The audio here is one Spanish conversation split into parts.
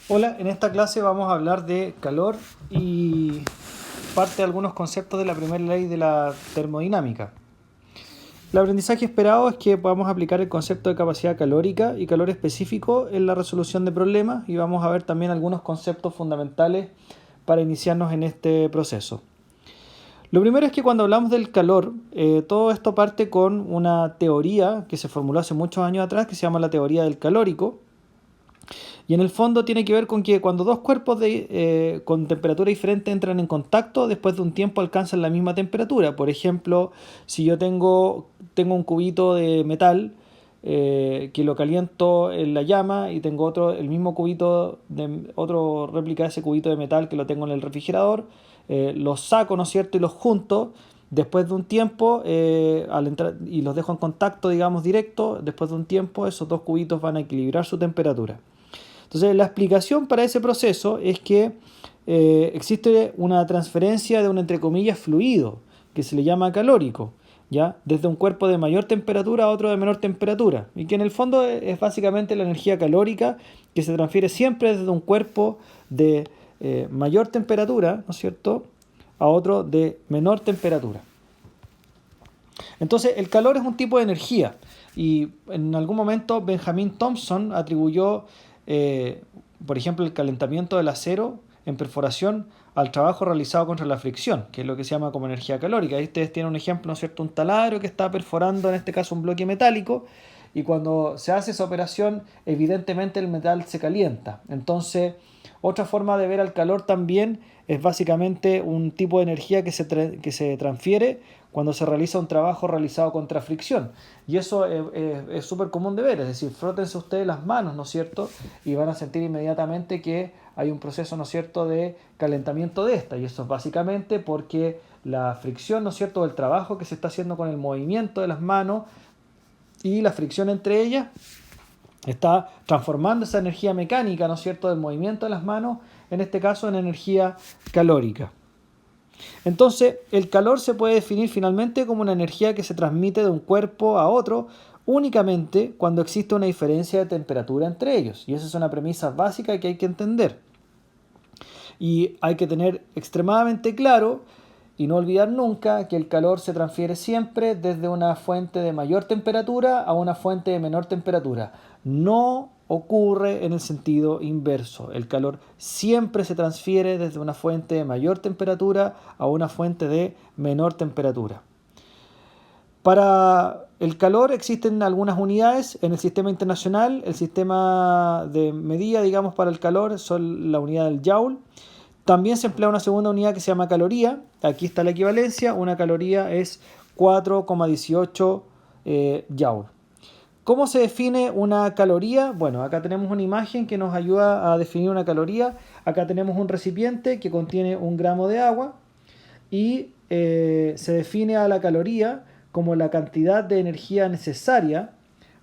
Hola, en esta clase vamos a hablar de calor y parte de algunos conceptos de la primera ley de la termodinámica. El aprendizaje esperado es que podamos aplicar el concepto de capacidad calórica y calor específico en la resolución de problemas y vamos a ver también algunos conceptos fundamentales para iniciarnos en este proceso. Lo primero es que cuando hablamos del calor, todo esto parte con una teoría que se formuló hace muchos años atrás que se llama la teoría del calórico. Y en el fondo tiene que ver con que cuando dos cuerpos con temperatura diferente entran en contacto, después de un tiempo alcanzan la misma temperatura. Por ejemplo, si yo tengo un cubito de metal que lo caliento en la llama y tengo el mismo cubito, otro réplica de ese cubito de metal que lo tengo en el refrigerador, los saco, ¿no es cierto? Y los junto. Después de un tiempo, al entrar, y los dejo en contacto, digamos, directo, después de un tiempo esos dos cubitos van a equilibrar su temperatura. Entonces, la explicación para ese proceso es que existe una transferencia de un, entre comillas, fluido, que se le llama calórico, ¿ya? Desde un cuerpo de mayor temperatura a otro de menor temperatura, y que en el fondo es básicamente la energía calórica que se transfiere siempre desde un cuerpo de mayor temperatura, ¿no es cierto?, a otro de menor temperatura. Entonces, el calor es un tipo de energía y en algún momento Benjamin Thompson atribuyó, eh, por ejemplo, el calentamiento del acero en perforación al trabajo realizado contra la fricción, que es lo que se llama como energía calórica. Ahí ustedes tienen un ejemplo, ¿no es cierto? Un taladro que está perforando, en este caso, un bloque metálico, y cuando se hace esa operación, evidentemente el metal se calienta. Entonces, otra forma de ver al calor también es básicamente un tipo de energía que se transfiere cuando se realiza un trabajo realizado contra fricción. Y eso es súper común de ver, es decir, frótense ustedes las manos, ¿no es cierto? Y van a sentir inmediatamente que hay un proceso, ¿no es cierto?, de calentamiento de esta. Y eso es básicamente porque la fricción, ¿no es cierto?, del trabajo que se está haciendo con el movimiento de las manos y la fricción entre ellas está transformando esa energía mecánica, ¿no es cierto?, del movimiento de las manos, en este caso en energía calórica. Entonces, el calor se puede definir finalmente como una energía que se transmite de un cuerpo a otro únicamente cuando existe una diferencia de temperatura entre ellos. Y esa es una premisa básica que hay que entender. Y hay que tener extremadamente claro y no olvidar nunca que el calor se transfiere siempre desde una fuente de mayor temperatura a una fuente de menor temperatura. No ocurre en el sentido inverso. El calor siempre se transfiere desde una fuente de mayor temperatura a una fuente de menor temperatura. Para el calor existen algunas unidades en el sistema internacional. El sistema de medida, digamos, para el calor son la unidad del Joule. También se emplea una segunda unidad que se llama caloría. Aquí está la equivalencia. Una caloría es 4,18 Joule. ¿Cómo se define una caloría? Bueno, acá tenemos una imagen que nos ayuda a definir una caloría. Acá tenemos un recipiente que contiene 1 gramo de agua y se define a la caloría como la cantidad de energía necesaria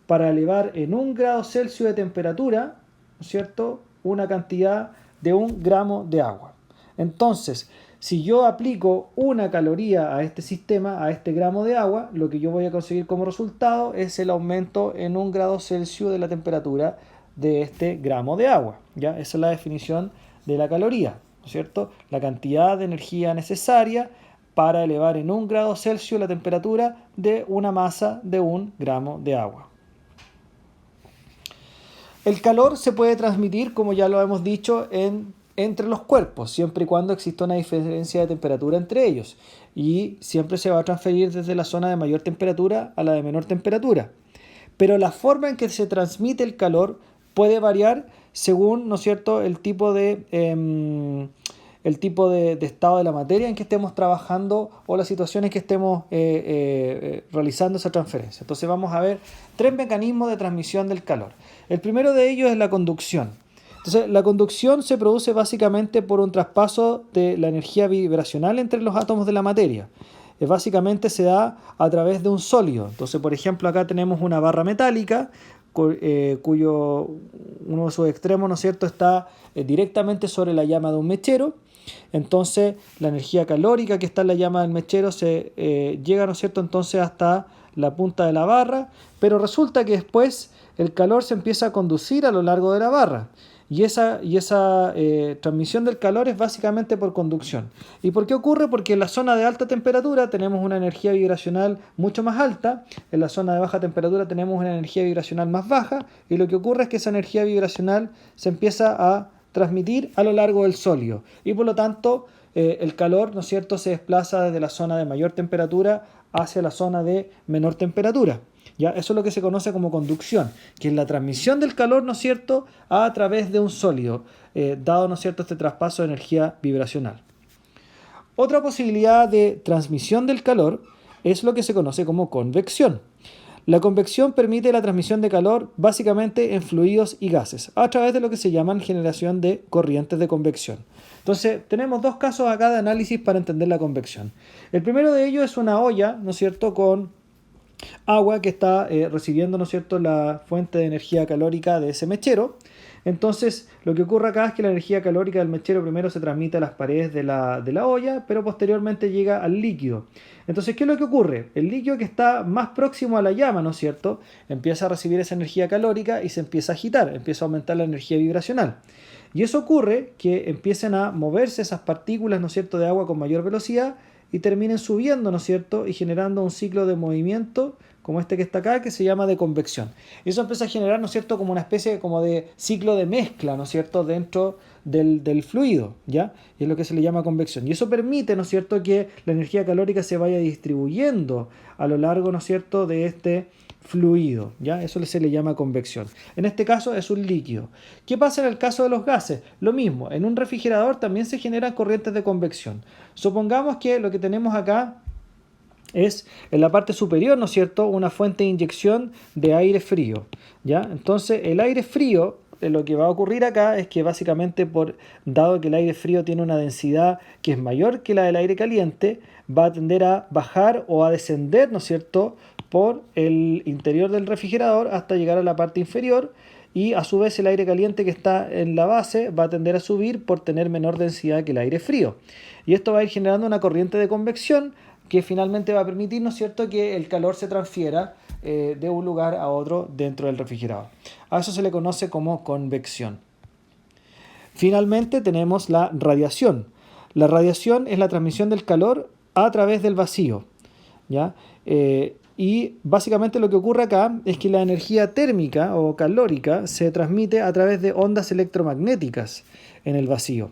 para elevar en 1 grado Celsius de temperatura, ¿no es cierto?, una cantidad de 1 gramo de agua. Entonces, si yo aplico una caloría a este sistema, a este gramo de agua, lo que yo voy a conseguir como resultado es el aumento en 1 grado Celsius de la temperatura de este gramo de agua. ¿Ya? Esa es la definición de la caloría, ¿no es cierto? La cantidad de energía necesaria para elevar en 1 grado Celsius la temperatura de una masa de 1 gramo de agua. El calor se puede transmitir, como ya lo hemos dicho, entre los cuerpos, siempre y cuando exista una diferencia de temperatura entre ellos. Y siempre se va a transferir desde la zona de mayor temperatura a la de menor temperatura. Pero la forma en que se transmite el calor puede variar según, ¿no es cierto?, el tipo de estado de la materia en que estemos trabajando o las situaciones que estemos realizando esa transferencia. Entonces vamos a ver 3 mecanismos de transmisión del calor. El primero de ellos es la conducción. Entonces, la conducción se produce básicamente por un traspaso de la energía vibracional entre los átomos de la materia. Básicamente se da a través de un sólido. Entonces, por ejemplo, acá tenemos una barra metálica cuyo uno de sus extremos, ¿no es cierto?, está directamente sobre la llama de un mechero. Entonces, la energía calórica que está en la llama del mechero se llega, ¿no es cierto?, entonces hasta la punta de la barra, pero resulta que después el calor se empieza a conducir a lo largo de la barra. y esa transmisión del calor es básicamente por conducción. ¿Y por qué ocurre? Porque en la zona de alta temperatura tenemos una energía vibracional mucho más alta, en la zona de baja temperatura tenemos una energía vibracional más baja, y lo que ocurre es que esa energía vibracional se empieza a transmitir a lo largo del sólido, y por lo tanto el calor, ¿no es cierto?, se desplaza desde la zona de mayor temperatura hacia la zona de menor temperatura. ¿Ya? Eso es lo que se conoce como conducción, que es la transmisión del calor, ¿no es cierto?, a través de un sólido, dado, ¿no es cierto?, este traspaso de energía vibracional. Otra posibilidad de transmisión del calor es lo que se conoce como convección. La convección permite la transmisión de calor básicamente en fluidos y gases, a través de lo que se llaman generación de corrientes de convección. Entonces, tenemos dos casos acá de análisis para entender la convección. El primero de ellos es una olla, ¿no es cierto?, con agua que está recibiendo, ¿no es cierto?, la fuente de energía calórica de ese mechero. Entonces, lo que ocurre acá es que la energía calórica del mechero primero se transmite a las paredes de la olla, pero posteriormente llega al líquido. Entonces, ¿qué es lo que ocurre? El líquido que está más próximo a la llama, ¿no es cierto?, empieza a recibir esa energía calórica y se empieza a agitar, empieza a aumentar la energía vibracional. Y eso ocurre que empiecen a moverse esas partículas, ¿no es cierto?, de agua con mayor velocidad, y terminen subiendo, ¿no es cierto?, y generando un ciclo de movimiento como este que está acá, que se llama de convección. Y eso empieza a generar, ¿no es cierto?, como una especie como de ciclo de mezcla, ¿no es cierto?, dentro del fluido, ¿ya? Y es lo que se le llama convección. Y eso permite, ¿no es cierto?, que la energía calórica se vaya distribuyendo a lo largo, ¿no es cierto?, de este fluido, ¿ya? Eso se le llama convección. En este caso es un líquido. ¿Qué pasa en el caso de los gases? Lo mismo, en un refrigerador también se generan corrientes de convección. Supongamos que lo que tenemos acá es en la parte superior, ¿no es cierto?, una fuente de inyección de aire frío, ¿ya? Entonces el aire frío, lo que va a ocurrir acá es que básicamente dado que el aire frío tiene una densidad que es mayor que la del aire caliente, va a tender a bajar o a descender, ¿no es cierto?, por el interior del refrigerador hasta llegar a la parte inferior, y a su vez el aire caliente que está en la base va a tender a subir por tener menor densidad que el aire frío. Y esto va a ir generando una corriente de convección que finalmente va a permitir, ¿no es cierto?, que el calor se transfiera de un lugar a otro dentro del refrigerador. A eso se le conoce como convección. Finalmente tenemos la radiación. La radiación es la transmisión del calor a través del vacío, ¿ya? Y básicamente lo que ocurre acá es que la energía térmica o calórica se transmite a través de ondas electromagnéticas en el vacío,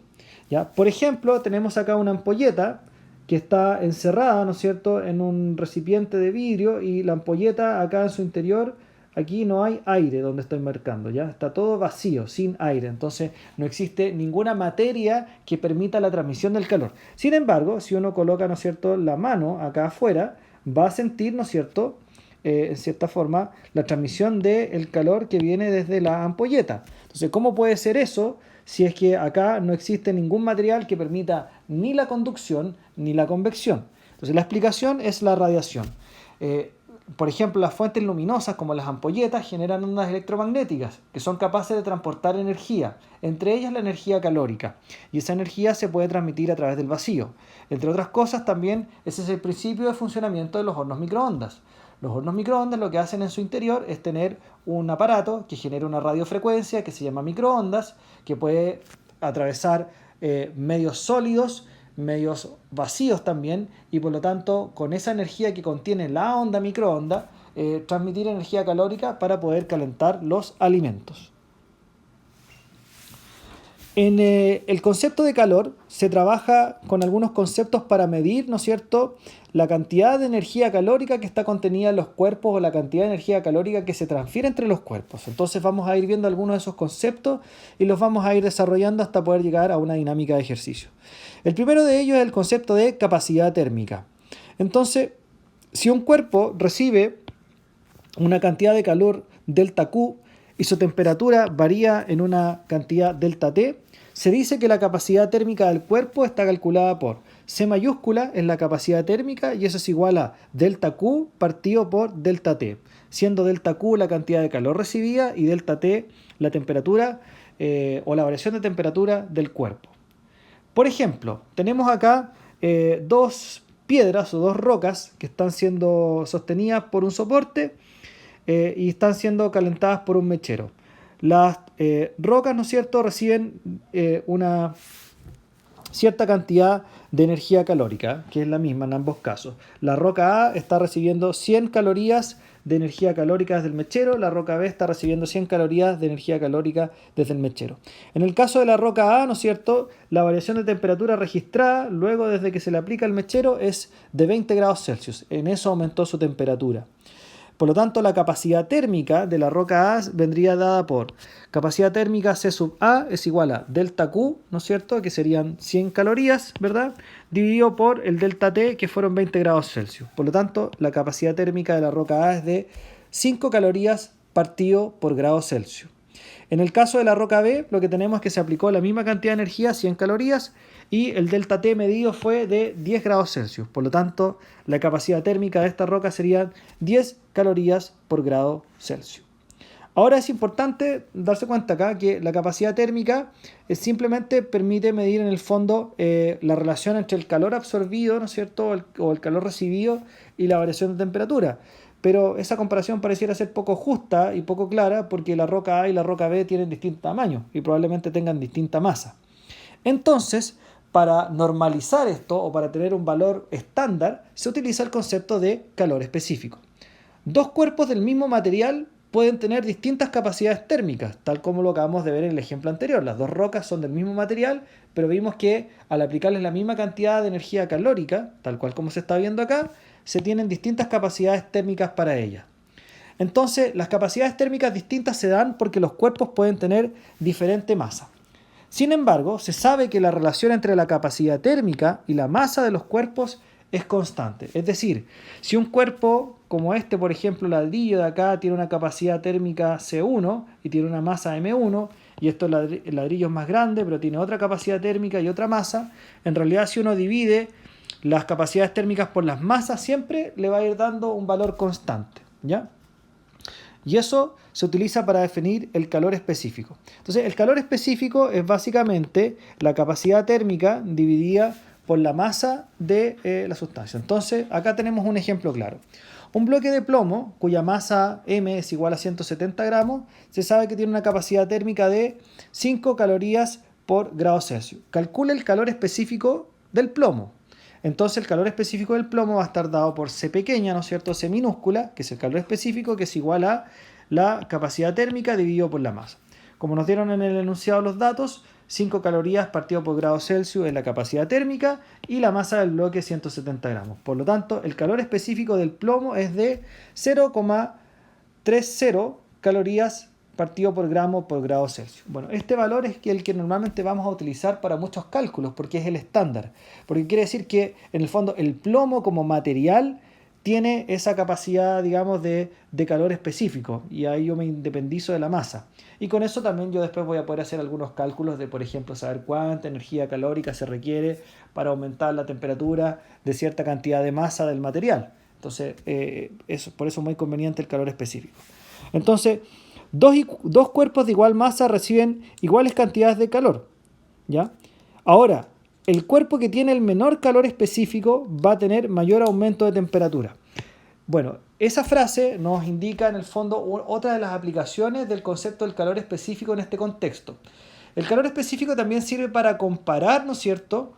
¿ya? Por ejemplo, tenemos acá una ampolleta que está encerrada, ¿no es cierto?, en un recipiente de vidrio, y la ampolleta acá en su interior, aquí no hay aire donde estoy marcando, ¿ya? Está todo vacío, sin aire. Entonces no existe ninguna materia que permita la transmisión del calor. Sin embargo, si uno coloca, ¿no es cierto?, la mano acá afuera, va a sentir, ¿no es cierto?, en cierta forma, la transmisión del calor que viene desde la ampolleta. Entonces, ¿cómo puede ser eso si es que acá no existe ningún material que permita ni la conducción ni la convección? Entonces, la explicación es la radiación. Por ejemplo, las fuentes luminosas como las ampolletas generan ondas electromagnéticas que son capaces de transportar energía, entre ellas la energía calórica, y esa energía se puede transmitir a través del vacío. Entre otras cosas, también ese es el principio de funcionamiento de los hornos microondas. Los hornos microondas lo que hacen en su interior es tener un aparato que genera una radiofrecuencia que se llama microondas, que puede atravesar medios sólidos, medios vacíos también, y por lo tanto con esa energía que contiene la onda microonda, transmitir energía calórica para poder calentar los alimentos. En el concepto de calor se trabaja con algunos conceptos para medir, ¿no es cierto?, la cantidad de energía calórica que está contenida en los cuerpos o la cantidad de energía calórica que se transfiere entre los cuerpos. Entonces vamos a ir viendo algunos de esos conceptos y los vamos a ir desarrollando hasta poder llegar a una dinámica de ejercicio. El primero de ellos es el concepto de capacidad térmica. Entonces, si un cuerpo recibe una cantidad de calor delta Q y su temperatura varía en una cantidad delta T, se dice que la capacidad térmica del cuerpo está calculada por C mayúscula es la capacidad térmica, y eso es igual a delta Q partido por delta T, siendo delta Q la cantidad de calor recibida y delta T la temperatura o la variación de temperatura del cuerpo. Por ejemplo, tenemos acá dos piedras o dos rocas que están siendo sostenidas por un soporte y están siendo calentadas por un mechero. Las rocas, ¿no es cierto?, reciben una cierta cantidad de energía calórica, que es la misma en ambos casos. La roca A está recibiendo 100 calorías de energía calórica desde el mechero, la roca B está recibiendo 100 calorías de energía calórica desde el mechero. En el caso de la roca A, ¿no es cierto?, la variación de temperatura registrada luego desde que se le aplica el mechero es de 20 grados Celsius. En eso aumentó su temperatura. Por lo tanto, la capacidad térmica de la roca A vendría dada por capacidad térmica C sub A es igual a delta Q, ¿no es cierto?, que serían 100 calorías, ¿verdad?, dividido por el delta T, que fueron 20 grados Celsius. Por lo tanto, la capacidad térmica de la roca A es de 5 calorías partido por grado Celsius. En el caso de la roca B, lo que tenemos es que se aplicó la misma cantidad de energía, 100 calorías, y el delta T medido fue de 10 grados Celsius. Por lo tanto, la capacidad térmica de esta roca sería 10 calorías por grado Celsius. Ahora es importante darse cuenta acá que la capacidad térmica simplemente permite medir en el fondo la relación entre el calor absorbido, ¿no es cierto?, o el calor recibido y la variación de temperatura. Pero esa comparación pareciera ser poco justa y poco clara porque la roca A y la roca B tienen distinto tamaño y probablemente tengan distinta masa. Entonces, para normalizar esto o para tener un valor estándar, se utiliza el concepto de calor específico. Dos cuerpos del mismo material pueden tener distintas capacidades térmicas, tal como lo acabamos de ver en el ejemplo anterior. Las dos rocas son del mismo material, pero vimos que al aplicarles la misma cantidad de energía calórica, tal cual como se está viendo acá, se tienen distintas capacidades térmicas para ellas. Entonces, las capacidades térmicas distintas se dan porque los cuerpos pueden tener diferente masa. Sin embargo, se sabe que la relación entre la capacidad térmica y la masa de los cuerpos es constante. Es decir, si un cuerpo como este, por ejemplo, el ladrillo de acá, tiene una capacidad térmica C1 y tiene una masa M1, y estos ladrillos más grandes, pero tiene otra capacidad térmica y otra masa, en realidad si uno divide las capacidades térmicas por las masas, siempre le va a ir dando un valor constante, ¿ya? Y eso se utiliza para definir el calor específico. Entonces, el calor específico es básicamente la capacidad térmica dividida por la masa de la sustancia. Entonces, acá tenemos un ejemplo claro. Un bloque de plomo, cuya masa M es igual a 170 gramos, se sabe que tiene una capacidad térmica de 5 calorías por grado Celsius. Calcula el calor específico del plomo. Entonces el calor específico del plomo va a estar dado por C pequeña, ¿no es cierto?, C minúscula, que es el calor específico, que es igual a la capacidad térmica dividido por la masa. Como nos dieron en el enunciado los datos, 5 calorías partido por grado Celsius es la capacidad térmica y la masa del bloque 170 gramos. Por lo tanto, el calor específico del plomo es de 0,30 calorías partido por gramo por grado Celsius. Bueno, este valor es el que normalmente vamos a utilizar para muchos cálculos porque es el estándar. Porque quiere decir que, en el fondo, el plomo como material tiene esa capacidad, digamos, de calor específico, y ahí yo me independizo de la masa. Y con eso también yo después voy a poder hacer algunos cálculos de, por ejemplo, saber cuánta energía calórica se requiere para aumentar la temperatura de cierta cantidad de masa del material. Entonces, por eso es muy conveniente el calor específico. Entonces, dos cuerpos de igual masa reciben iguales cantidades de calor, ¿ya? Ahora, el cuerpo que tiene el menor calor específico va a tener mayor aumento de temperatura. Bueno, esa frase nos indica en el fondo otra de las aplicaciones del concepto del calor específico en este contexto. El calor específico también sirve para comparar, ¿no es cierto?,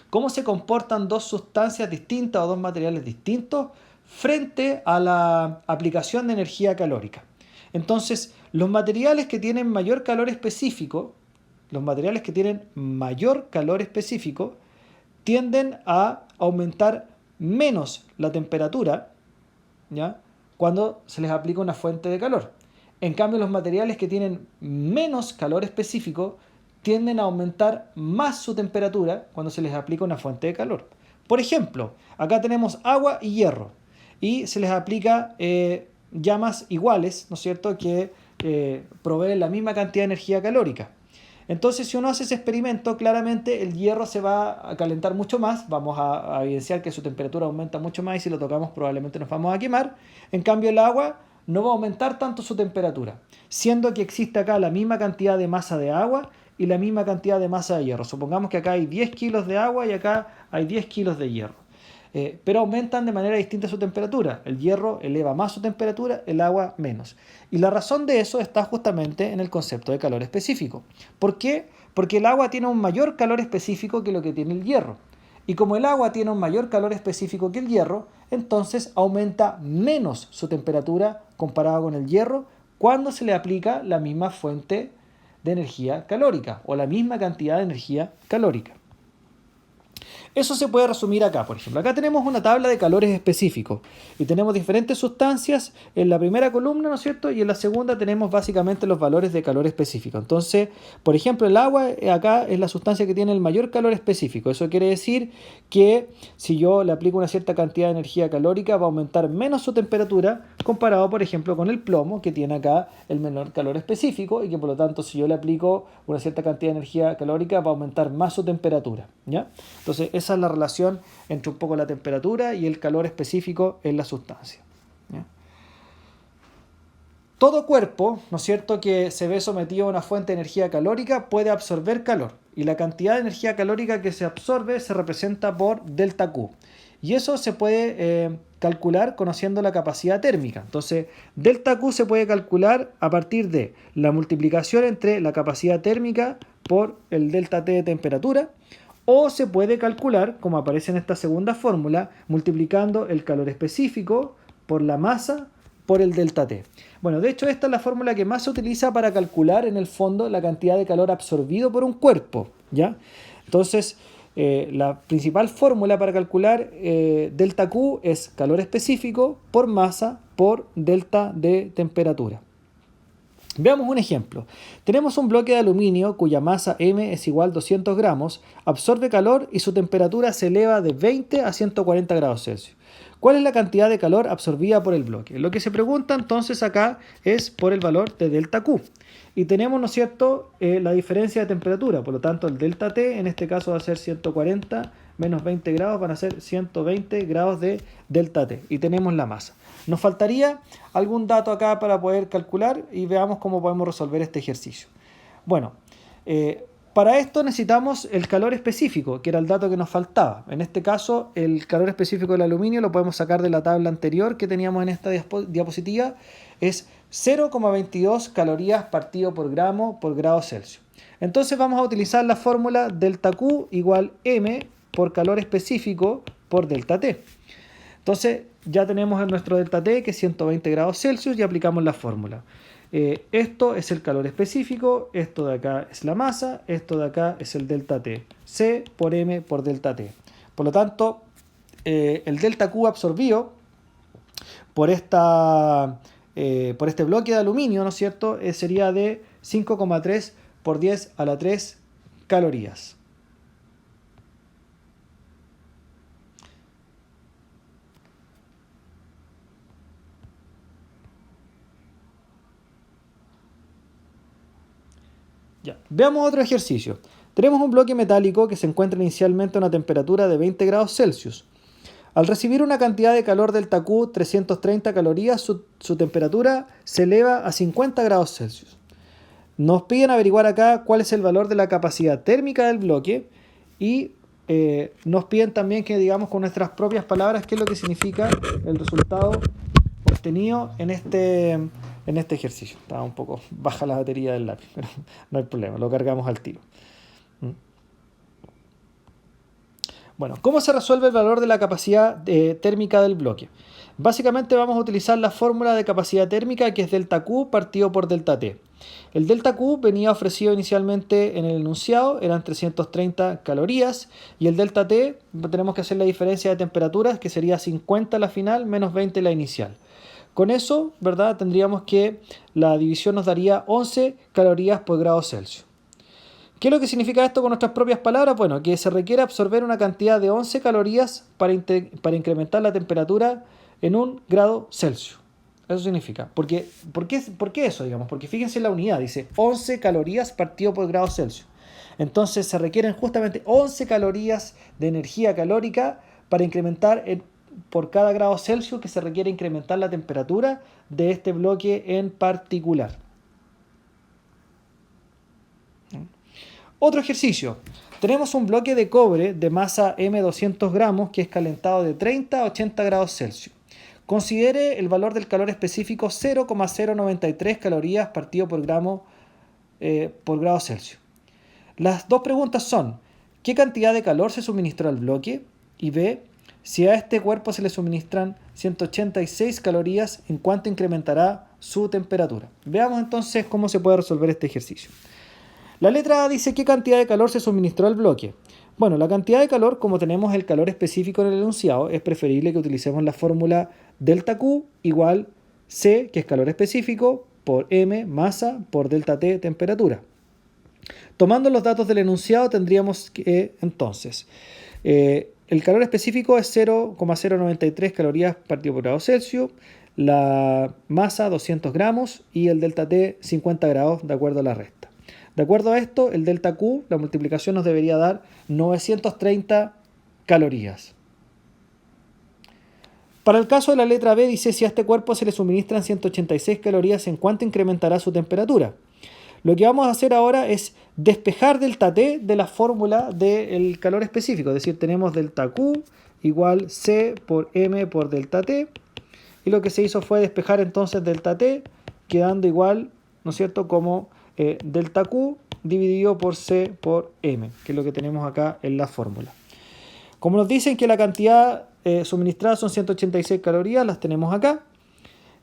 cómo se comportan dos sustancias distintas o dos materiales distintos frente a la aplicación de energía calórica. Entonces, los materiales que tienen mayor calor específico, tienden a aumentar menos la temperatura, ¿ya?, cuando se les aplica una fuente de calor. En cambio, los materiales que tienen menos calor específico tienden a aumentar más su temperatura cuando se les aplica una fuente de calor. Por ejemplo, acá tenemos agua y hierro y se les aplica llamas iguales, ¿no es cierto?, que proveen la misma cantidad de energía calórica. Entonces, si uno hace ese experimento, claramente el hierro se va a calentar mucho más, vamos a evidenciar que su temperatura aumenta mucho más y si lo tocamos probablemente nos vamos a quemar. En cambio, el agua no va a aumentar tanto su temperatura, siendo que existe acá la misma cantidad de masa de agua y la misma cantidad de masa de hierro. Supongamos que acá hay 10 kilos de agua y acá hay 10 kilos de hierro. pero aumentan de manera distinta su temperatura. El hierro eleva más su temperatura, el agua menos. Y la razón de eso está justamente en el concepto de calor específico. ¿Por qué? Porque el agua tiene un mayor calor específico que lo que tiene el hierro. Y como el agua tiene un mayor calor específico que el hierro, entonces aumenta menos su temperatura comparado con el hierro cuando se le aplica la misma fuente de energía calórica o la misma cantidad de energía calórica. Eso se puede resumir acá, por ejemplo. Acá tenemos una tabla de calores específicos y tenemos diferentes sustancias en la primera columna, ¿no es cierto? Y en la segunda tenemos básicamente los valores de calor específico. Entonces, por ejemplo, el agua acá es la sustancia que tiene el mayor calor específico. Eso quiere decir que si yo le aplico una cierta cantidad de energía calórica va a aumentar menos su temperatura comparado, por ejemplo, con el plomo, que tiene acá el menor calor específico y que por lo tanto si yo le aplico una cierta cantidad de energía calórica va a aumentar más su temperatura, ¿ya? Entonces, esa es la relación entre un poco la temperatura y el calor específico en la sustancia, ¿ya? Todo cuerpo, ¿no es cierto?, que se ve sometido a una fuente de energía calórica puede absorber calor. Y la cantidad de energía calórica que se absorbe se representa por delta Q. Y eso se puede calcular conociendo la capacidad térmica. Entonces, delta Q se puede calcular a partir de la multiplicación entre la capacidad térmica por el delta T de temperatura. O se puede calcular, como aparece en esta segunda fórmula, multiplicando el calor específico por la masa por el delta T. Bueno, de hecho esta es la fórmula que más se utiliza para calcular en el fondo la cantidad de calor absorbido por un cuerpo, ¿ya? Entonces, la principal fórmula para calcular delta Q es calor específico por masa por delta de temperatura. Veamos un ejemplo. Tenemos un bloque de aluminio cuya masa M es igual a 200 gramos, absorbe calor y su temperatura se eleva de 20 a 140 grados Celsius. ¿Cuál es la cantidad de calor absorbida por el bloque? Lo que se pregunta entonces acá es por el valor de delta Q. Y tenemos, ¿no es cierto?, la diferencia de temperatura. Por lo tanto, el delta T en este caso va a ser 140 menos 20 grados, van a ser 120 grados de delta T. Y tenemos la masa. Nos faltaría algún dato acá para poder calcular y veamos cómo podemos resolver este ejercicio. Bueno, para esto necesitamos el calor específico, que era el dato que nos faltaba. En este caso, el calor específico del aluminio lo podemos sacar de la tabla anterior que teníamos en esta diapositiva. Es 0,22 calorías partido por gramo por grado Celsius. Entonces vamos a utilizar la fórmula delta Q igual M por calor específico por delta T. Entonces ya tenemos nuestro delta T, que es 120 grados Celsius, y aplicamos la fórmula. Esto es el calor específico, esto de acá es la masa, esto de acá es el delta T. C por M por delta T. Por lo tanto, el delta Q absorbido por este bloque de aluminio, ¿no es cierto?, sería de 5,3 por 10 a la 3 calorías. Ya. Veamos otro ejercicio. Tenemos un bloque metálico que se encuentra inicialmente a una temperatura de 20 grados Celsius. Al recibir una cantidad de calor delta Q, 330 calorías, su temperatura se eleva a 50 grados Celsius. Nos piden averiguar acá cuál es el valor de la capacidad térmica del bloque y nos piden también que digamos con nuestras propias palabras qué es lo que significa el resultado obtenido en este ejercicio. Estaba un poco baja la batería del lápiz, pero no hay problema, lo cargamos al tiro. Bueno, ¿cómo se resuelve el valor de la capacidad térmica del bloque? Básicamente vamos a utilizar la fórmula de capacidad térmica, que es delta Q partido por delta T. El delta Q venía ofrecido inicialmente en el enunciado, eran 330 calorías, y el delta T tenemos que hacer la diferencia de temperaturas, que sería 50 la final menos 20 la inicial. Con eso, ¿verdad?, tendríamos que la división nos daría 11 calorías por grado Celsius. ¿Qué es lo que significa esto con nuestras propias palabras? Bueno, que se requiere absorber una cantidad de 11 calorías para incrementar la temperatura en 1 grado Celsius. Eso significa. ¿Por qué eso, digamos? Porque fíjense en la unidad, dice 11 calorías partido por grado Celsius. Entonces se requieren justamente 11 calorías de energía calórica para incrementar por cada grado Celsius que se requiere incrementar la temperatura de este bloque en particular. Otro ejercicio. Tenemos un bloque de cobre de masa M200 gramos que es calentado de 30 a 80 grados Celsius. Considere el valor del calor específico 0,093 calorías partido por gramo por grado Celsius. Las dos preguntas son: ¿qué cantidad de calor se suministró al bloque? Y B, si a este cuerpo se le suministran 186 calorías, ¿en cuánto incrementará su temperatura? Veamos entonces cómo se puede resolver este ejercicio. La letra A dice qué cantidad de calor se suministró al bloque. Bueno, la cantidad de calor, como tenemos el calor específico en el enunciado, es preferible que utilicemos la fórmula delta Q igual C, que es calor específico, por M, masa, por delta T, temperatura. Tomando los datos del enunciado tendríamos que, entonces, el calor específico es 0,093 calorías partido por grado Celsius, la masa 200 gramos y el delta T 50 grados de acuerdo a la resta. De acuerdo a esto, el delta Q, la multiplicación nos debería dar 930 calorías. Para el caso de la letra B dice si a este cuerpo se le suministran 186 calorías, ¿en cuánto incrementará su temperatura? Lo que vamos a hacer ahora es despejar delta T de la fórmula del calor específico. Es decir, tenemos delta Q igual C por M por delta T. Y lo que se hizo fue despejar entonces delta T, quedando igual, ¿no es cierto?, como delta Q dividido por C por M, que es lo que tenemos acá en la fórmula. Como nos dicen que la cantidad suministrada son 186 calorías, las tenemos acá.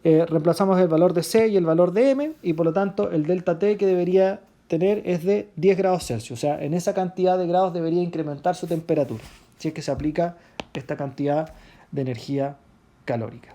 Reemplazamos el valor de C y el valor de M y por lo tanto el delta T que debería tener es de 10 grados Celsius. O sea, en esa cantidad de grados debería incrementar su temperatura, si es que se aplica esta cantidad de energía calórica.